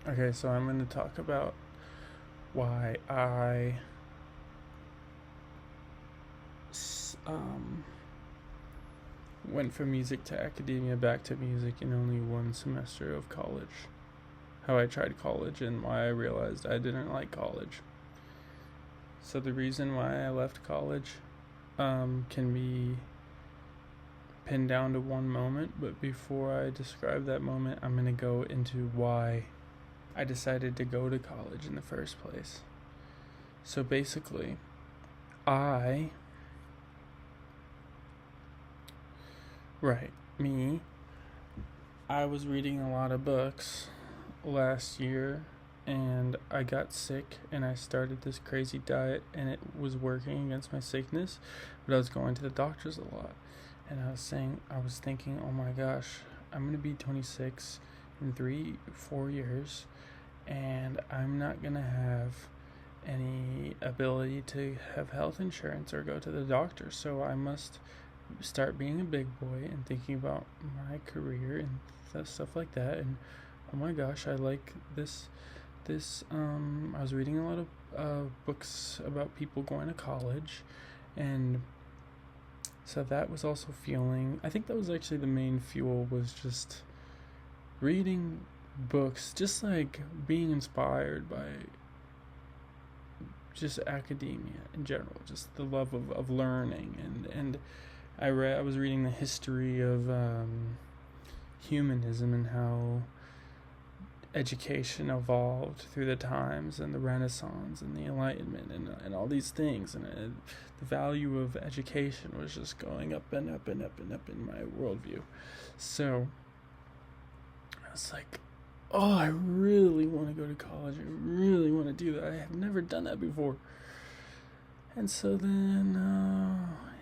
Okay, so I'm going to talk about why I um, went from music to academia back to music in only one semester of college. How I tried college and why I realized I didn't like college. So, the reason why I left college can be pinned down to one moment, but before I describe that moment, I'm going to go into why I decided to go to college in the first place. So, basically, I Right. Me. I was reading a lot of books last year and I got sick and I started this crazy diet and it was working against my sickness, but I was going to the doctors a lot. And I was thinking, oh my gosh, I'm going to be 26 in 4 years and I'm not going to have any ability to have health insurance or go to the doctor. So I must start being a big boy and thinking about my career and stuff like that. And oh my gosh, I like this. I was reading a lot of books about people going to college, and so that was also fueling. I think that was actually the main fuel, was just reading books, just like being inspired by just academia in general, just the love of learning. And I was reading the history of humanism and how education evolved through the times, and the Renaissance and the Enlightenment, and all these things, and the value of education was just going up and up and up and up in my worldview. So I was like, oh, I really want to go to college. I really want to do that. I have never done that before. And so then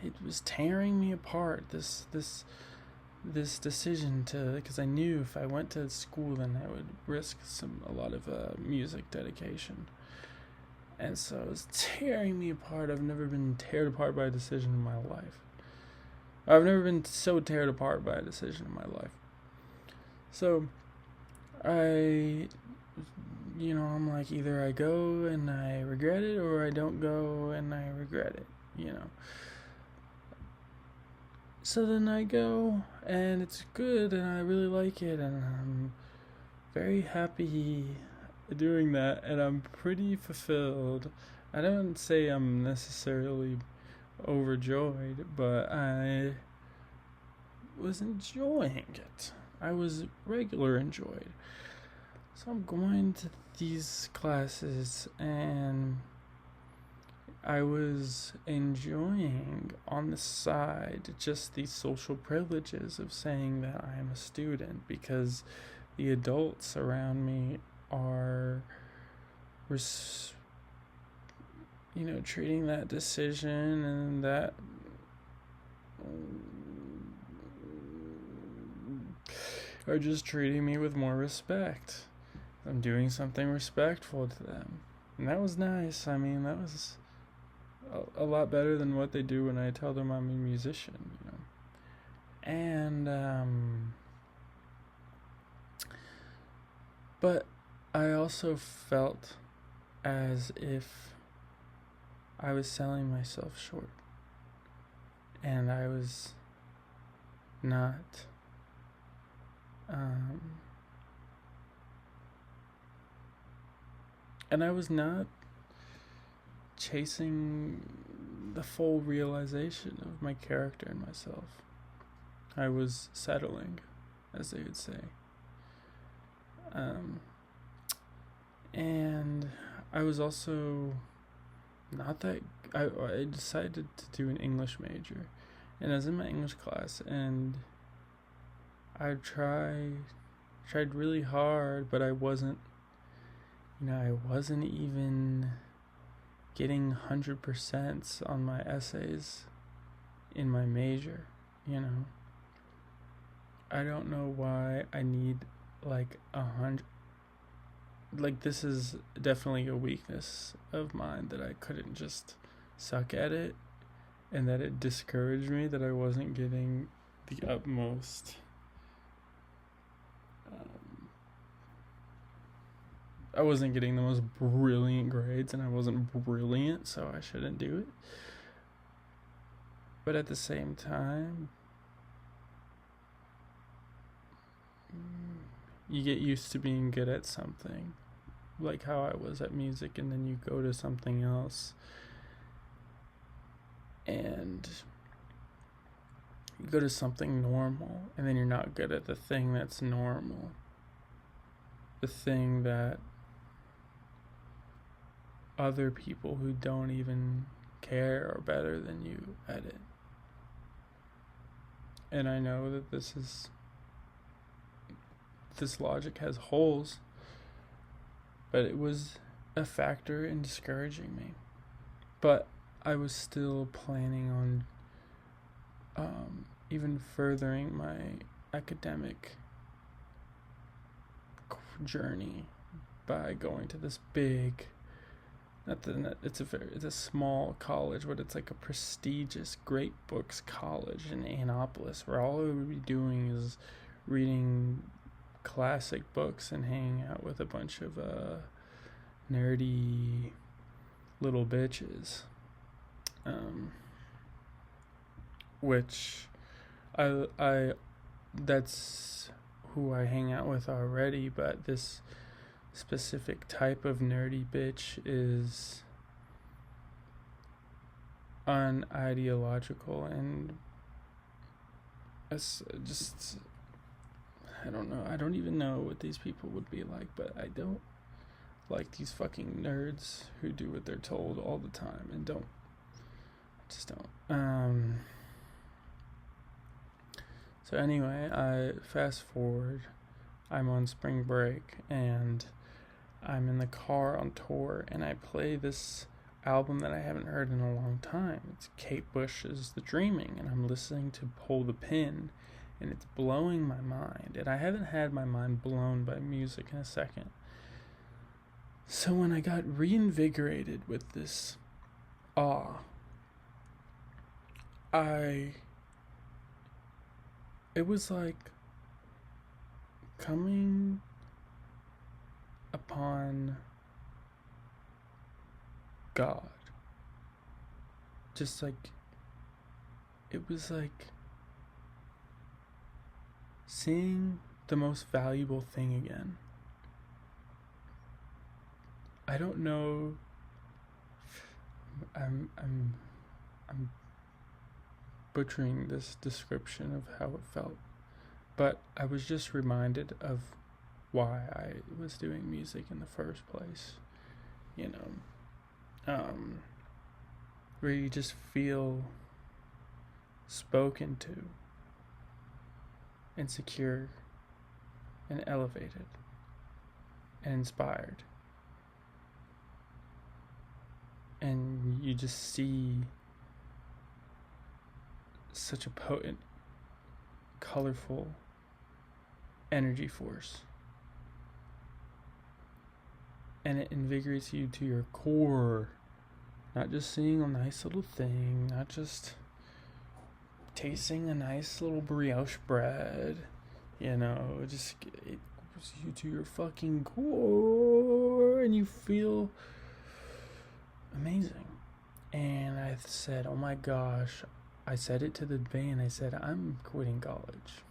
it was tearing me apart. This decision to, because I knew if I went to school, then I would risk a lot of music dedication. And so it was tearing me apart. I've never been teared apart by a decision in my life. I've never been so teared apart by a decision in my life. So I'm like, either I go and I regret it, or I don't go and I regret it. So then I go, and it's good, and I really like it, and I'm very happy doing that, and I'm pretty fulfilled. I don't say I'm necessarily overjoyed, but I was enjoying it. I was regular enjoyed. So I'm going to these classes, and I was enjoying on the side just the social privileges of saying that I am a student, because the adults around me are, treating that decision and that are just treating me with more respect. I'm doing something respectful to them. And that was nice. I mean, that was a lot better than what they do when I tell them I'm a musician. And but I also felt as if I was selling myself short, and I was not and I was not chasing the full realization of my character and myself. I was settling, as they would say. And I was also not that. I decided to do an English major, and I was in my English class, and I tried really hard, but I wasn't even getting 100% on my essays in my major. I don't know why I need like 100. Like, this is definitely a weakness of mine, that I couldn't just suck at it, and that it discouraged me that I wasn't getting the utmost I wasn't getting the most brilliant grades, and I wasn't brilliant, so I shouldn't do it. But at the same time, you get used to being good at something, like how I was at music, and then you go to something else, and you go to something normal, and then you're not good at the thing that's normal, the thing that other people who don't even care are better than you at it. And I know that this logic has holes, but it was a factor in discouraging me. But I was still planning on even furthering my academic journey by going to this big, it's a small college, but it's like a prestigious Great Books College in Annapolis, where all I would be doing is reading classic books and hanging out with a bunch of nerdy little bitches, which I that's who I hang out with already, but this specific type of nerdy bitch is unideological, and it's just, I don't know. I don't even know what these people would be like, but I don't like these fucking nerds who do what they're told all the time and don't. So anyway, I fast forward. I'm on spring break and I'm in the car on tour, and I play this album that I haven't heard in a long time. It's Kate Bush's The Dreaming, and I'm listening to Pull the Pin, and it's blowing my mind, and I haven't had my mind blown by music in a second. So when I got reinvigorated with this awe, it was like coming upon God. Just like, it was like seeing the most valuable thing again. I don't know. I'm butchering this description of how it felt, but I was just reminded of why I was doing music in the first place. Where you just feel spoken to, and secure, and elevated, and inspired. And you just see such a potent, colorful energy force. And it invigorates you to your core. Not just seeing a nice little thing, not just tasting a nice little brioche bread, it puts you to your fucking core, and you feel amazing. And I said, oh my gosh, I said it to the band, I said, I'm quitting college.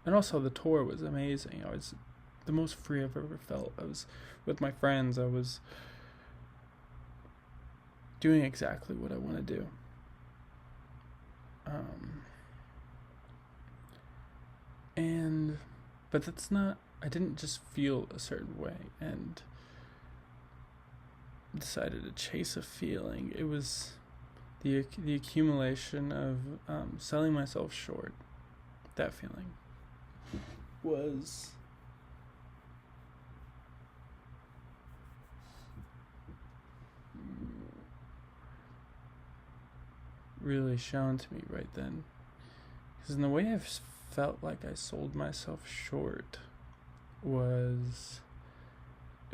And also the tour was amazing. I was the most free I've ever felt. I was with my friends. I was doing exactly what I want to do. But that's not, I didn't just feel a certain way and decided to chase a feeling. It was the accumulation of selling myself short. That feeling was really shown to me right then. Because in the way I've felt like I sold myself short it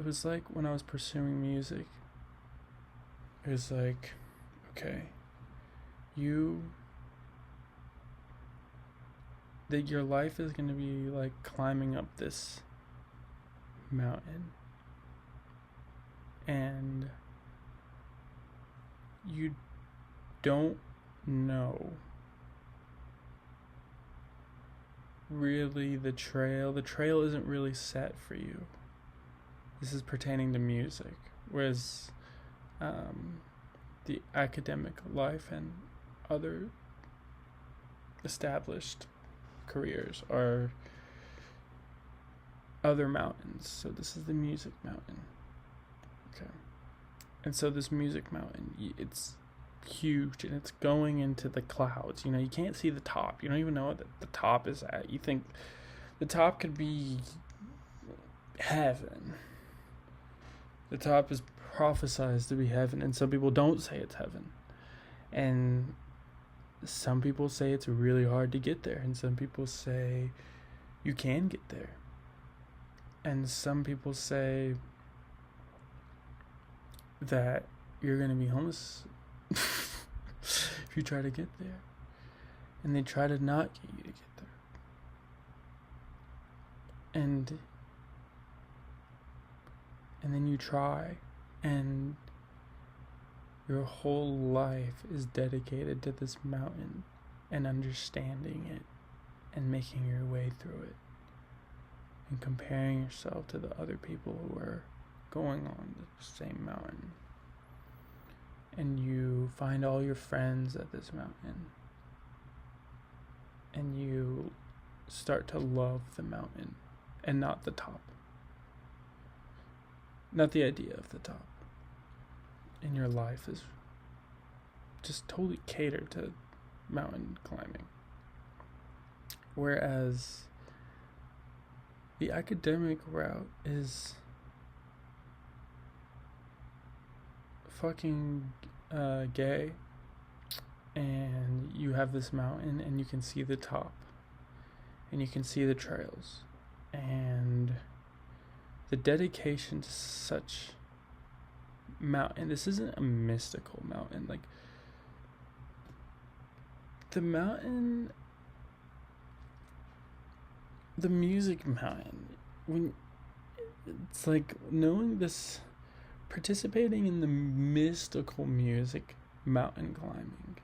was like when I was pursuing music. It was like, okay, that your life is going to be like climbing up this mountain and you don't know really the trail isn't really set for you. This is pertaining to music, whereas the academic life and other established careers are other mountains. So this is the music mountain. Okay. And so this music mountain, it's huge and it's going into the clouds. You can't see the top. You don't even know what the top is at. You think the top could be heaven. The top is prophesized to be heaven, and some people don't say it's heaven. And some people say it's really hard to get there, and some people say you can get there. And some people say that you're going to be homeless if you try to get there. And they try to not get you to get there. And then you try, and your whole life is dedicated to this mountain and understanding it and making your way through it and comparing yourself to the other people who are going on the same mountain. And you find all your friends at this mountain, and you start to love the mountain and not the top. Not the idea of the top. And your life is just totally catered to mountain climbing. Whereas the academic route is fucking gay, and you have this mountain and you can see the top and you can see the trails, and the dedication to such mountain. This isn't a mystical mountain. Like, the mountain, the music mountain, when it's like knowing this, participating in the mystical music mountain climbing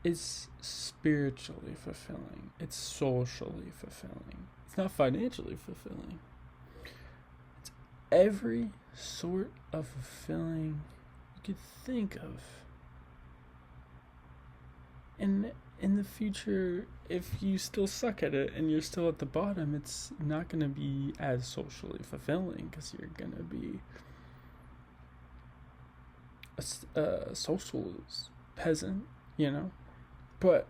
is spiritually fulfilling. It's socially fulfilling. It's not financially fulfilling. It's every sort of fulfilling you could think of. And in the future, if you still suck at it and you're still at the bottom, it's not going to be as socially fulfilling, because you're going to be a social peasant, But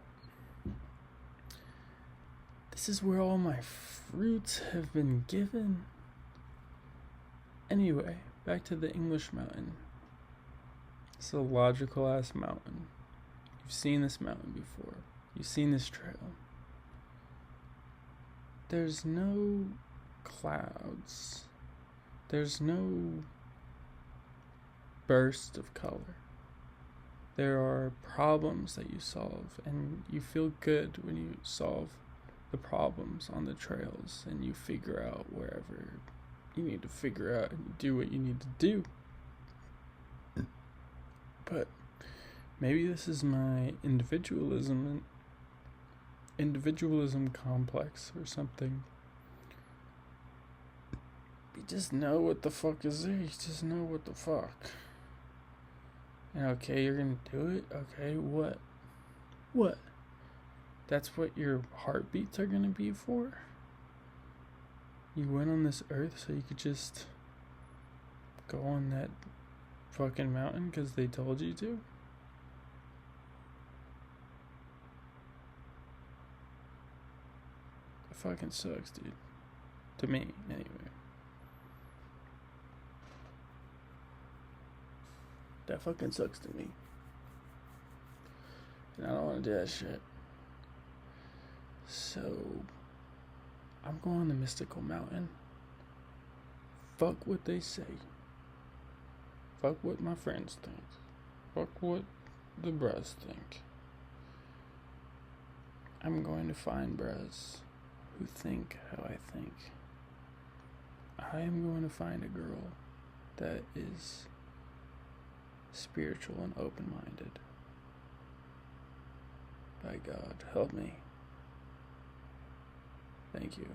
this is where all my fruits have been given. Anyway, back to the English mountain. It's a logical ass mountain. You've seen this mountain before. You've seen this trail. There's no clouds. There's no burst of color. There are problems that you solve, and you feel good when you solve the problems on the trails, and you figure out wherever you need to figure out and do what you need to do. But maybe this is my individualism complex or something. You just know what the fuck is there. You just know what the fuck. And okay, you're gonna do it? Okay, what? What? That's what your heartbeats are gonna be for? You went on this earth so you could just go on that fucking mountain because they told you to? It fucking sucks, dude. To me, anyway. That fucking sucks to me. And I don't want to do that shit. So, I'm going to Mystical Mountain. Fuck what they say. Fuck what my friends think. Fuck what the bros think. I'm going to find bros who think how I think. I am going to find a girl that is spiritual and open-minded. By God, help me. Thank you.